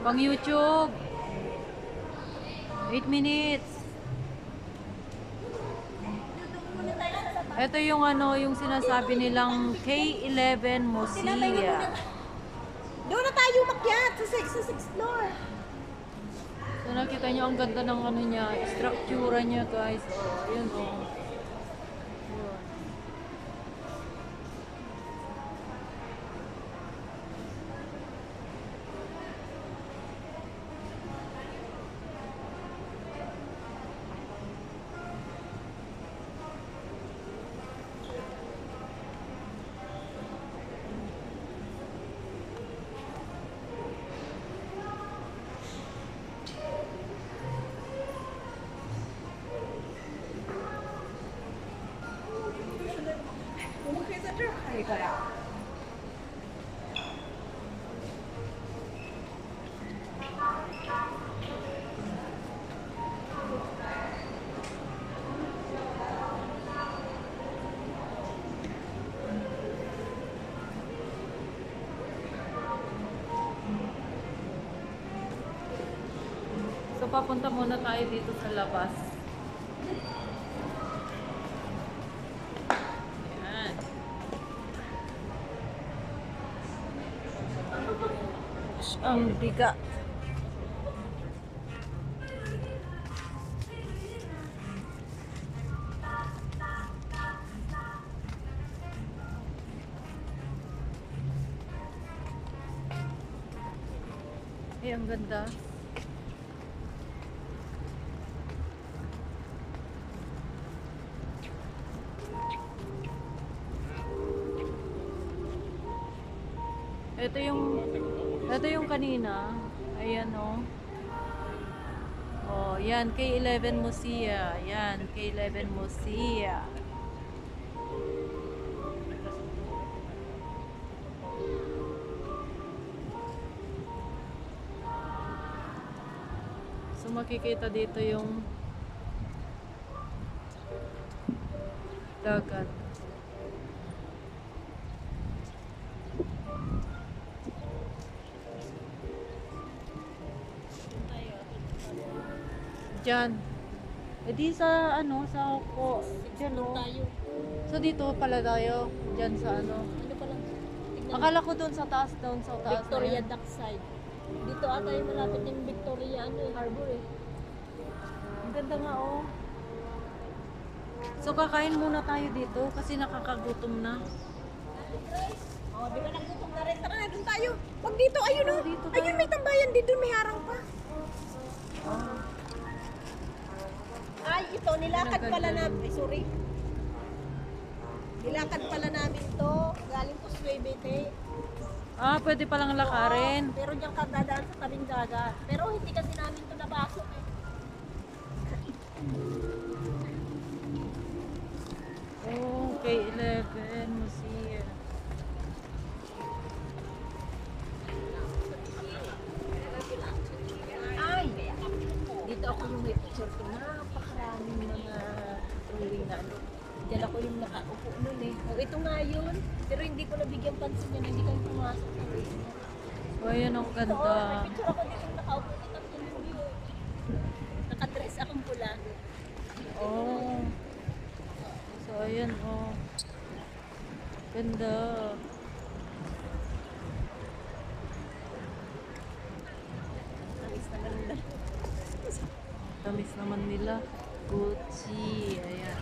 Pang YouTube. 8 minutes. Ito yung ano, yung sinasabi nilang K11 Musia. Doon na tayo makyat sa 6th floor. So nakita nyo ang ganda ng ano niya, structure niya guys. Oh, yun oh. Yun. So papunta muna tayo dito sa labas. Ayan. Ang bigat. Ay, ang ganda. Ito yung kanina. Ayan oh. Oh, yan K11 Musia. Yan K11 Musia. So makikita dito yung dagat. Diyan. E di sa ano, sa ko, diyan oh. So dito pala tayo, diyan sa ano. Ano pa lang? Tignan Akala ko doon sa taas, doon sa taas. Victoria na yun. Dockside. Dito ata yung malapit ng Victoria Harbor eh. Ang ganda nga oh. So kakain muna tayo dito kasi nakakagutom na. Oh, di ba nagutom na rin? Tara na, doon tayo. Wag dito, ayun oh. Dito tayo. Ayun, may tambayan dito, may harang pa. Oh. Ay, ito, nilakad pala namin. Ay, sorry. Nilakad pala namin to. Galing po Suebete. Ah, pwede palang lakarin. Pero diyan ka dadaan sa tabing dagat. Pero hindi kasi namin to nabasok eh. Oh, K11 Musia. Ay! Dito ako yung may picture ko. Napakaraming mga tuloy na ano. Diyan ako yung nakaupo nun eh. O ito nga yun. Pero hindi ko nabigyan pansin yan. Hindi kami pumasok na rin. Oh, ayan ang Ito, ganda. may picture ako dito nakaupo ng tatlong view. Nakadress akong pula. Oh. So, ayan oh. Ganda. Tamis naman nila. Tamis naman nila. Gucci. Ayan.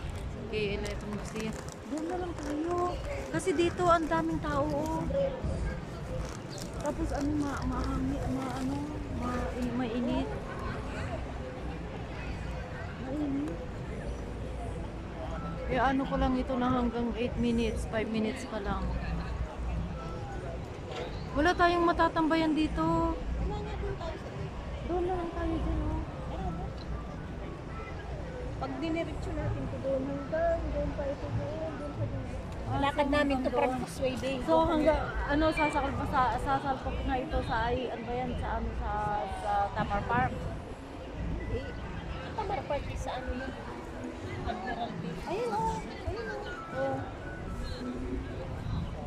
K11 Musia. Doon na lang tayo. Kasi dito ang daming tao oh. Tapos ano, mainit. Mainit. Eh ano ko lang ito na hanggang 8 minutes, 5 minutes pa lang. Wala tayong matatambayan dito. Wala nga doon tayo sa Doon na lang tayo dyan oh. pag diniretso natin to doon hanggang doon pa ito doon sa doon. Lakad so namin to hanggang from doon. Causeway Bay. So hanggang ano sasalpok na ito sa ano ba yan sa ano sa Tamar Park. Tamar Park sa ano yun? Admiralty. Ayun oh. Ayun oh. Oh.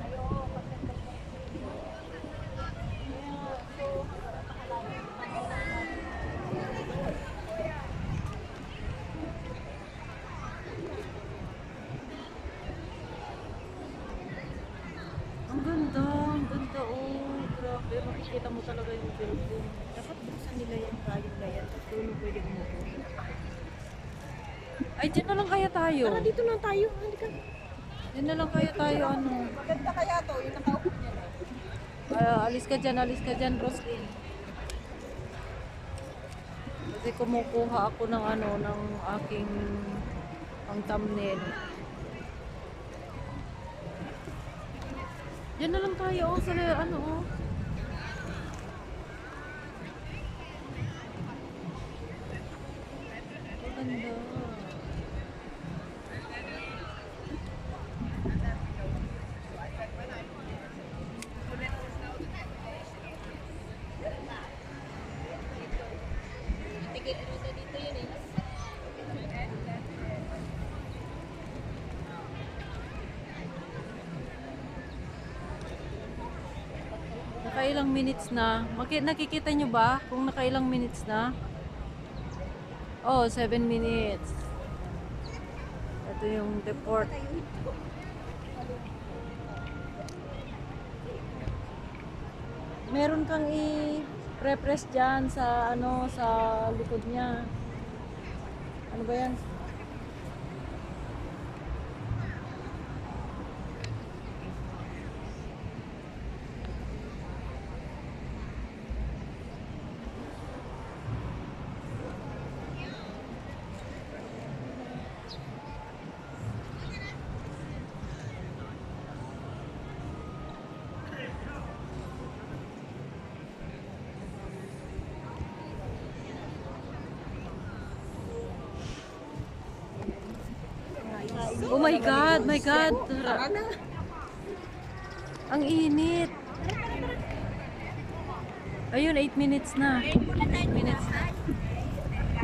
Ayun, pagkakasya. So, Pero makikita mo talaga yung building. Dapat buksan nila yung kayo na yan. Tapos doon pwede umupo. Ay, dyan na lang kaya tayo. Tara, dito lang tayo. Halika. Dyan na lang kaya tayo, ano. Maganda kaya to, yung nakaupo niya na. Alis ka dyan, Roslyn. Kasi kumukuha ako ng ano, ng aking pang thumbnail. Diyan na lang tayo, oh, sa ano, oh. Maganda. Tigil ruta dito yun eh. Nakailang minutes na. Nakikita nyo ba kung nakailang minutes na? Oh, 7 minutes. Ito yung report. Meron kang i-repress dyan sa ano, sa likod niya. Ano ba yan? Oh my God, my God. Ang init. Ayun, 8 minutes na. 8 minutes na.